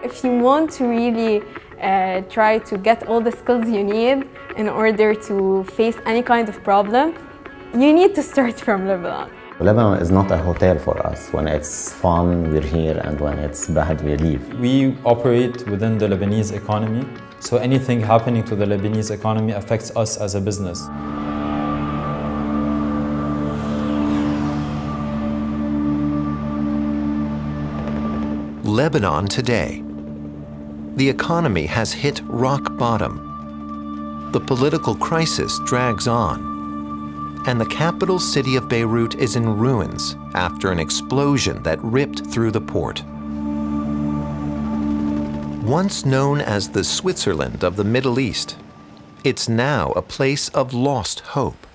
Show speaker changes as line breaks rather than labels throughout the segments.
If you want to really try to get all the skills you need in order to face any kind of problem, you need to start from Lebanon.
Lebanon is not a hotel for us. When it's fun, we're here, and when it's bad, we leave.
We operate within the Lebanese economy, so anything happening to the Lebanese economy affects us as a business.
Lebanon today. The economy has hit rock bottom. The political crisis drags on. And the capital city of Beirut is in ruins after an explosion that ripped through the port. Once known as the Switzerland of the Middle East, it's now a place of lost hope.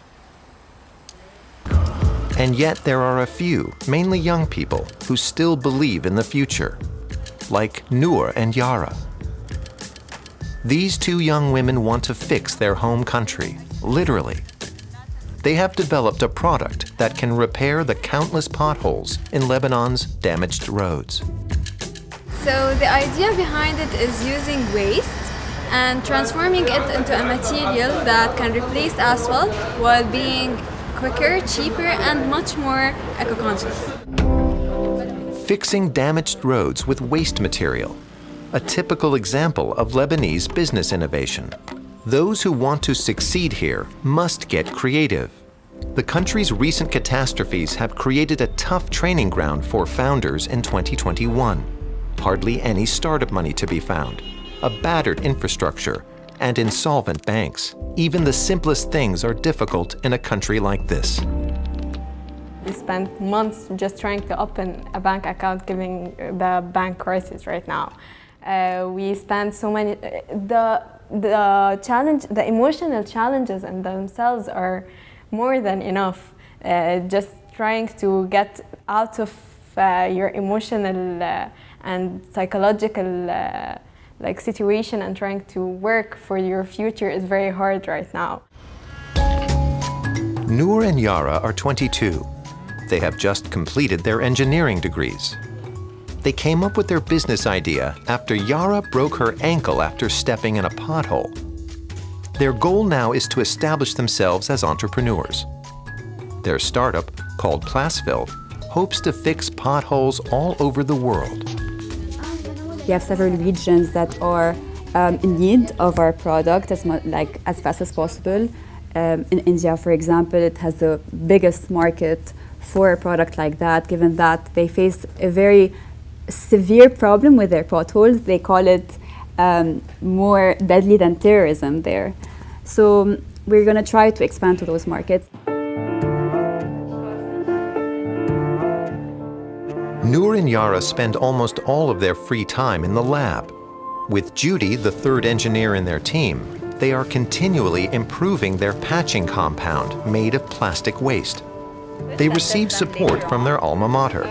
And yet there are a few, mainly young people, who still believe in the future, like Nour and Yara. These two young women want to fix their home country, literally. They have developed a product that can repair the countless potholes in Lebanon's damaged roads.
So the idea behind it is using waste and transforming it into a material that can replace asphalt while being quicker, cheaper, and much more eco-conscious.
Fixing damaged roads with waste material, a typical example of Lebanese business innovation. Those who want to succeed here must get creative. The country's recent catastrophes have created a tough training ground for founders in 2021. Hardly any startup money to be found, a battered infrastructure, and insolvent banks. Even the simplest things are difficult in a country like this.
We spent months just trying to open a bank account given the bank crisis right now. We spent so many, the emotional challenges in themselves are more than enough. Just trying to get out of your emotional and psychological situation and trying to work for your future is very hard right now.
Nour and Yara are 22. They have just completed their engineering degrees. They came up with their business idea after Yara broke her ankle after stepping in a pothole. Their goal now is to establish themselves as entrepreneurs. Their startup, called Plasfill, hopes to fix potholes all over the world.
We have several regions that are in need of our product as fast as possible. In India, for example, it has the biggest market for a product like that, given that they face a very severe problem with their potholes. They call it more deadly than terrorism there. So we're going to try to expand to those markets.
Nour and Yara spend almost all of their free time in the lab. With Judy, the third engineer in their team, they are continually improving their patching compound made of plastic waste. They receive support from their alma mater,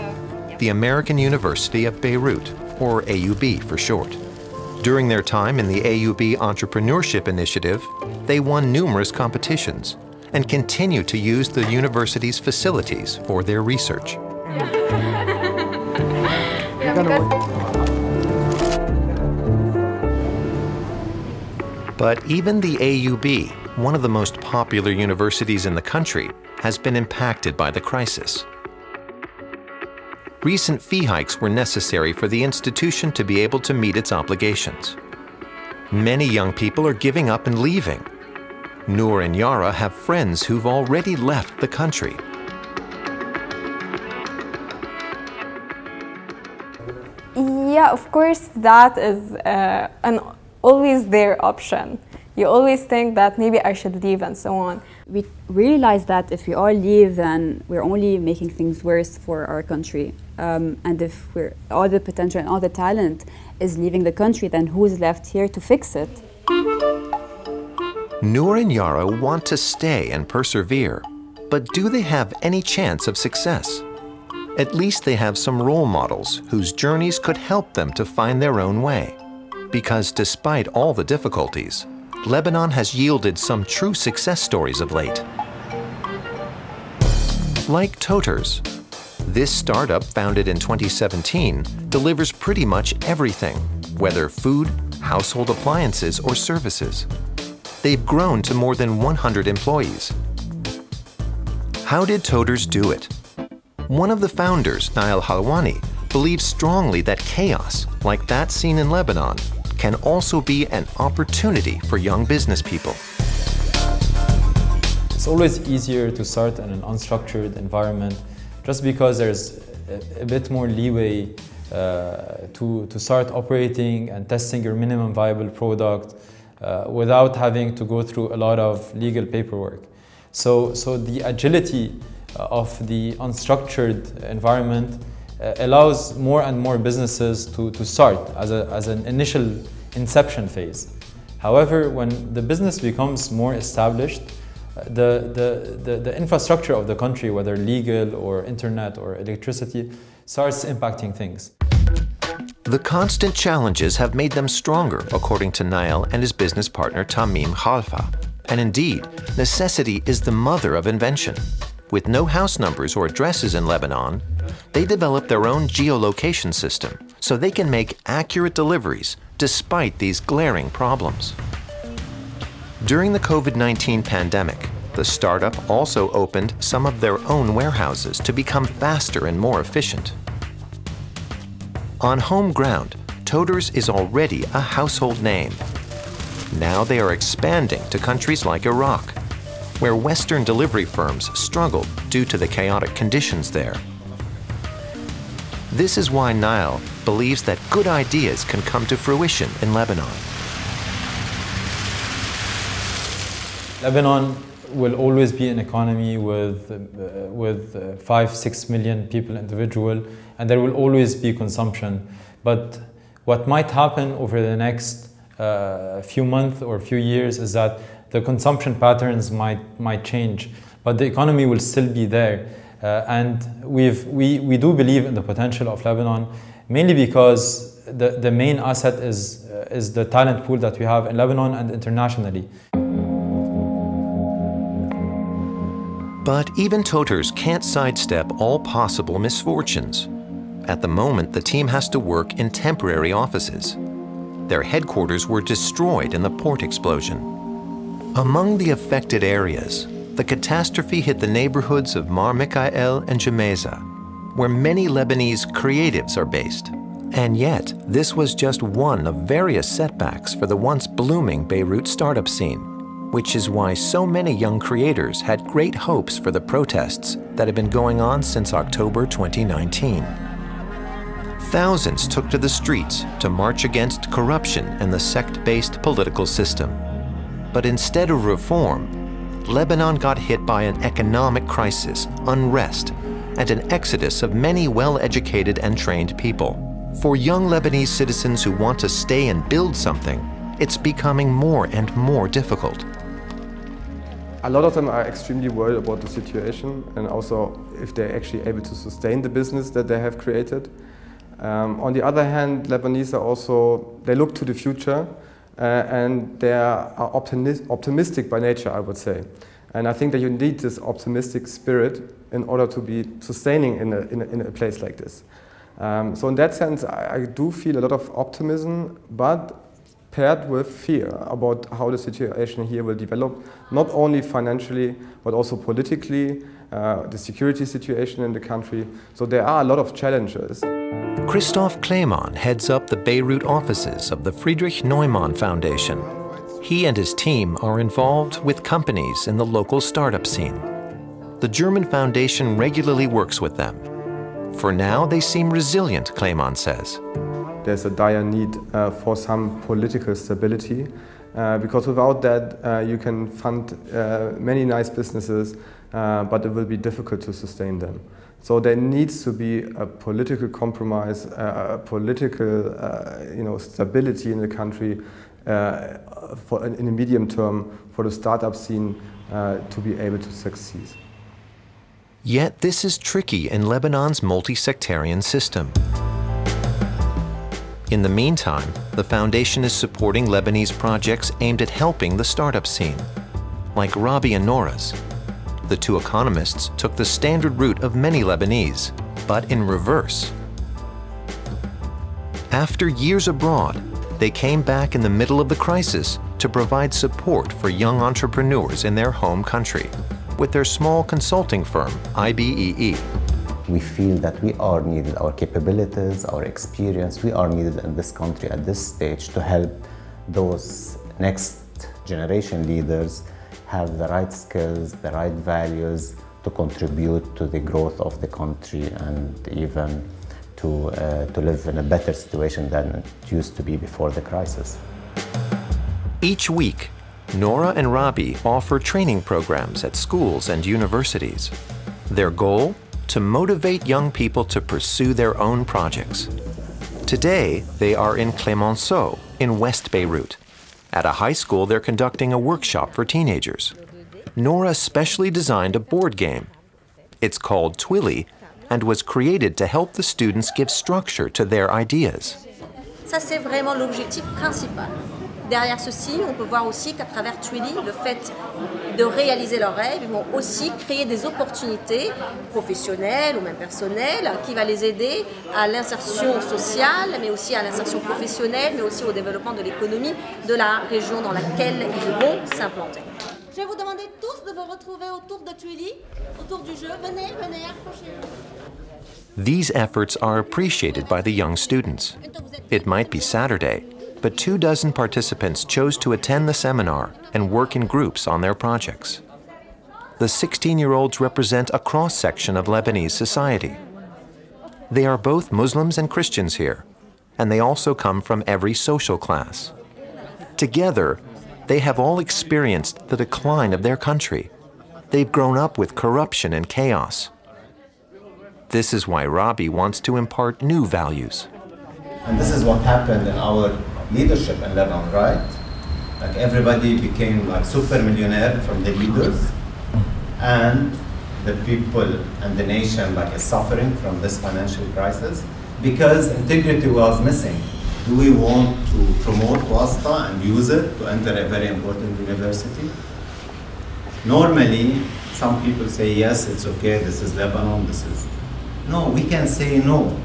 the American University of Beirut, or AUB for short. During their time in the AUB Entrepreneurship Initiative, they won numerous competitions and continue to use the university's facilities for their research. But even the AUB, one of the most popular universities in the country, has been impacted by the crisis. Recent fee hikes were necessary for the institution to be able to meet its obligations. Many young people are giving up and leaving. Nour and Yara have friends who've already left the country.
Yeah, of course, that is an always their option. You always think that maybe I should leave and so on.
We realize that if we all leave, then we're only making things worse for our country. And if all the potential and all the talent is leaving the country, then who's left here to fix it?
Nour and Yara want to stay and persevere, but do they have any chance of success? At least they have some role models whose journeys could help them to find their own way. Because despite all the difficulties, Lebanon has yielded some true success stories of late. Like Toters, this startup founded in 2017 delivers pretty much everything. whether food, household appliances, or services. They've grown to more than 100 employees. How did Toters do it? One of the founders, Nael Halwani, believes strongly that chaos, like that seen in Lebanon, can also be an opportunity for young business people.
It's always easier to start in an unstructured environment just because there's a bit more leeway to start operating and testing your minimum viable product without having to go through a lot of legal paperwork. So the agility of the unstructured environment allows more and more businesses to start as an initial inception phase. However, when the business becomes more established, the infrastructure of the country, whether legal or internet or electricity, starts impacting things.
The constant challenges have made them stronger, according to Nael and his business partner Tamim Khalfa. And indeed, necessity is the mother of invention. With no house numbers or addresses in Lebanon, they developed their own geolocation system so they can make accurate deliveries despite these glaring problems. During the COVID-19 pandemic, the startup also opened some of their own warehouses to become faster and more efficient. On home ground, Toters is already a household name. Now they are expanding to countries like Iraq, where Western delivery firms struggle due to the chaotic conditions there. This is why Nael believes that good ideas can come to fruition in Lebanon.
Lebanon will always be an economy with 5-6 million people individual, and there will always be consumption. But what might happen over the next few months or few years is that the consumption patterns might change, but the economy will still be there. And we do believe in the potential of Lebanon, mainly because the main asset is the talent pool that we have in Lebanon and internationally.
But even Toters can't sidestep all possible misfortunes. At the moment, the team has to work in temporary offices. Their headquarters were destroyed in the port explosion. Among the affected areas, the catastrophe hit the neighborhoods of Mar Mikhael and Gemeza, where many Lebanese creatives are based. And yet, this was just one of various setbacks for the once blooming Beirut startup scene, which is why so many young creators had great hopes for the protests that have been going on since October 2019. Thousands took to the streets to march against corruption and the sect-based political system. But instead of reform, Lebanon got hit by an economic crisis, unrest, and an exodus of many well-educated and trained people. For young Lebanese citizens who want to stay and build something, it's becoming more and more difficult.
A lot of them are extremely worried about the situation and also if they're actually able to sustain the business that they have created. On the other hand, Lebanese are also, they look to the future and they are optimistic by nature, I would say. And I think that you need this optimistic spirit in order to be sustaining in a place like this. So in that sense, I do feel a lot of optimism, but paired with fear about how the situation here will develop, not only financially, but also politically, the security situation in the country. So there are a lot of challenges.
Christoph Kleemann heads up the Beirut offices of the Friedrich Neumann Foundation. He and his team are involved with companies in the local startup scene. The German foundation regularly works with them. For now, they seem resilient, Kleemann says.
There's a dire need for some political stability, because without that you can fund many nice businesses, but it will be difficult to sustain them. So there needs to be a political compromise, a political stability in the country in the medium term for the startup scene to be able to succeed.
Yet this is tricky in Lebanon's multi-sectarian system. In the meantime, the foundation is supporting Lebanese projects aimed at helping the startup scene, like Rabee and Nora's. The two economists took the standard route of many Lebanese, but in reverse. After years abroad, they came back in the middle of the crisis to provide support for young entrepreneurs in their home country with their small consulting firm, IBEE.
We feel that we are needed, our capabilities, our experience, we are needed in this country at this stage to help those next generation leaders have the right skills, the right values to contribute to the growth of the country and even to live in a better situation than it used to be before the crisis.
Each week, Nora and Rabee offer training programs at schools and universities. Their goal? To motivate young people to pursue their own projects. Today, they are in Clemenceau in West Beirut. At a high school, they're conducting a workshop for teenagers. Nora specially designed a board game. It's called Twilly and was created to help the students give structure to their ideas.
Ça, c'est vraiment l'objectif principal. Derrière ceci, on peut voir aussi qu'à travers Twilly, le fait de réaliser leurs rêves, ils vont aussi créer des opportunités professionnelles ou même personnelles qui va les aider à l'insertion sociale, mais aussi à l'insertion professionnelle, mais aussi au développement de l'économie de la région dans laquelle ils vont s'implanter. Je vais vous demander tous de vous retrouver autour de Twilly, autour du jeu. Venez, venez, approchez-vous.
These efforts are appreciated by the young students. It might be Saturday, but 24 participants chose to attend the seminar and work in groups on their projects. The 16-year-olds represent a cross-section of Lebanese society. They are both Muslims and Christians here, and they also come from every social class. Together, they have all experienced the decline of their country. They've grown up with corruption and chaos. This is why Rabee wants to impart new values.
And this is what happened in our leadership in Lebanon, right? Like everybody became like super millionaire from the leaders, and the people and the nation like is suffering from this financial crisis because integrity was missing. Do we want to promote WASTA and use it to enter a very important university? Normally, some people say, yes, it's okay, this is Lebanon, this is... No, we can say no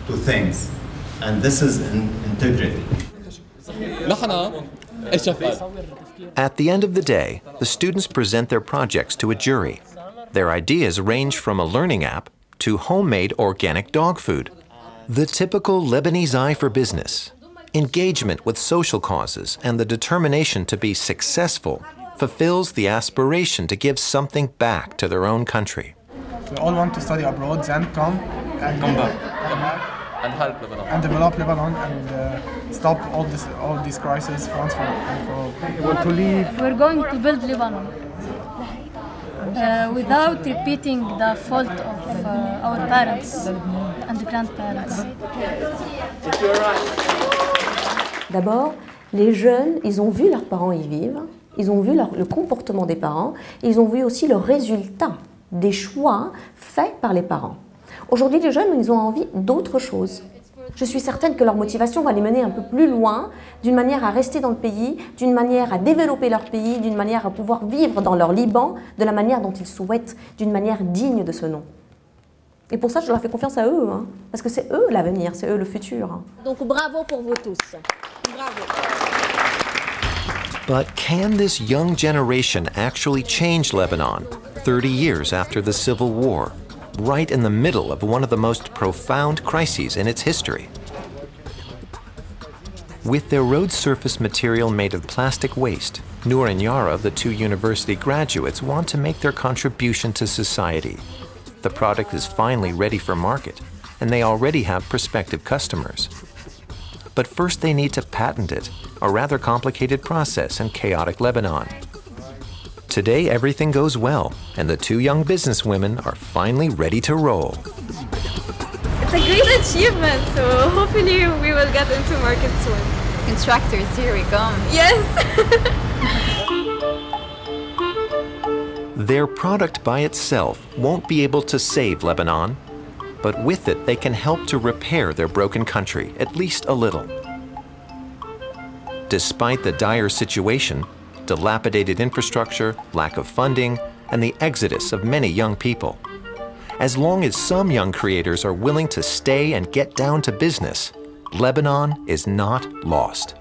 to things, and this is integrity.
At the end of the day, the students present their projects to a jury. Their ideas range from a learning app to homemade organic dog food. The typical Lebanese eye for business, engagement with social causes, and the determination to be successful fulfills the aspiration to give something back to their own country.
We all want to study abroad, then come back. And help Lebanon. And develop Lebanon and stop all these crises France for want to leave.
We're going to build Lebanon without repeating the fault of our parents and grandparents.
D'abord, les jeunes, ils ont vu leurs parents y vivre, ils ont vu le comportement des parents, et ils ont vu aussi le résultat des choix faits par les parents. Aujourd'hui, les jeunes, ils ont envie d'autre chose. Je suis certaine que leur motivation va les mener un peu plus loin, d'une manière à rester dans le pays, d'une manière à développer leur pays, d'une manière à pouvoir vivre dans leur Liban, de la manière dont ils souhaitent, d'une manière digne de ce nom. Et pour ça, je leur fais confiance à eux, hein, parce que c'est eux l'avenir, c'est eux le futur. Hein.
Donc bravo pour vous tous. Bravo.
But can this young generation actually change Lebanon 30 years after the Civil War, right in the middle of one of the most profound crises in its history? With their road surface material made of plastic waste, Nour and Yara, the two university graduates, want to make their contribution to society. The product is finally ready for market, and they already have prospective customers. But first they need to patent it, a rather complicated process in chaotic Lebanon. Today everything goes well, and the two young businesswomen are finally ready to roll.
It's a great achievement, so hopefully we will get into market soon.
Constructors, here we come.
Yes!
Their product by itself won't be able to save Lebanon, but with it they can help to repair their broken country, at least a little. Despite the dire situation, dilapidated infrastructure, lack of funding, and the exodus of many young people, as long as some young creators are willing to stay and get down to business, Lebanon is not lost.